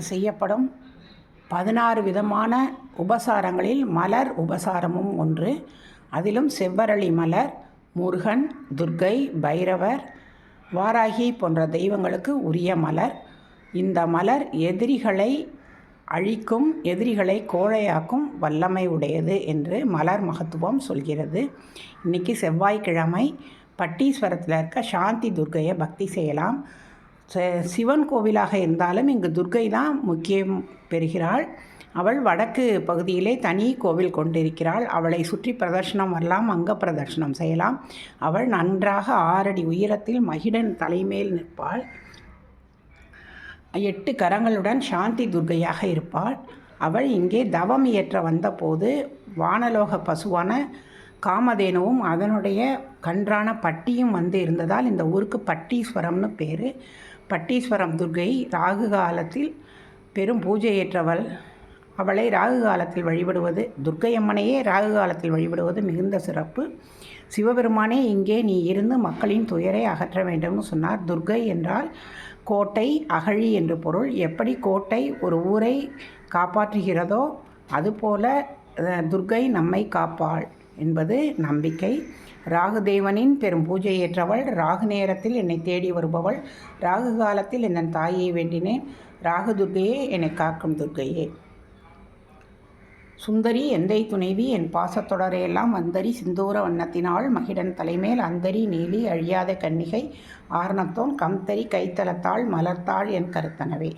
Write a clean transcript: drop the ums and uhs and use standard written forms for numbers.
செய்யப்படும் 16 விதமான உபசாரங்களில் மலர் உபசாரமும் ஒன்று. அதிலும் செவ்வரளி மலர் முருகன், துர்க்கை, பைரவர், வாராகி போன்ற தெய்வங்களுக்கு உரிய மலர். இந்த மலர் எதிரிகளை அழிக்கும், எதிரிகளை கோழையாக்கும் வல்லமை உடையது என்று மலர் மகத்துவம் சொல்கிறது. இன்றைக்கி செவ்வாய்க்கிழமை பட்டீஸ்வரத்தில் இருக்க சாந்தி துர்க்கையை பக்தி செய்யலாம். சிவன் கோவிலாக இருந்தாலும் இங்கு துர்க்கை தான் முக்கியம் பெறுகிறாள். அவள் வடக்கு பகுதியிலே தனி கோவில் கொண்டிருக்கிறாள். அவளை சுற்றி பிரதர்ஷனம் வரலாம், அங்க பிரதர்ஷனம் செய்யலாம். அவள் நன்றாக 6 அடி உயரத்தில் மகிடன் தலைமேல் நிற்பாள். 8 கரங்களுடன் சாந்தி துர்க்கையாக இருப்பாள். அவள் இங்கே தவம் இயற்ற வந்தபோது வானலோக பசுவான காமதேனுவும் அதனுடைய கன்றான பட்டியும் வந்து இருந்ததால் இந்த ஊருக்கு பட்டீஸ்வரம்னு பேர். பட்டீஸ்வரம் துர்க்கை ராகு காலத்தில் பெரும் பூஜை ஏற்றவள். அவளை ராகு காலத்தில் வழிபடுவது, துர்க்கை அம்மனையே ராகு காலத்தில் வழிபடுவது மிகுந்த சிறப்பு. சிவபெருமானே இங்கே நீ இருந்து மக்களின் துயரை அகற்ற வேண்டும்னு சொன்னார். துர்க்கை என்றால் கோட்டை, அகழி என்று பொருள். எப்படி கோட்டை ஒரு ஊரை காப்பாற்றுகிறதோ அதுபோல துர்க்கை நம்மை காப்பாள் என்பது நம்பிக்கை. ராகு தேவனின் பெரும் பூஜை ஏற்றவள். ராகு நேரத்தில் என்னை தேடி வருபவள். ராகு காலத்தில் என் தாயை வேண்டினேன். ராகு துர்க்கையே என்னை காக்கும் துர்க்கையே. சுந்தரி எந்தை துணைவி என் பாசத்தொடரையெல்லாம் வந்தரி சிந்தூர வண்ணத்தினாள் மகிடன் தலைமேல் அந்தரி நீலி அழியாத கன்னிகை ஆரணத்தோன் கம்தரி கைத்தலத்தாள் மலர்த்தாள் என் கருத்தனவே.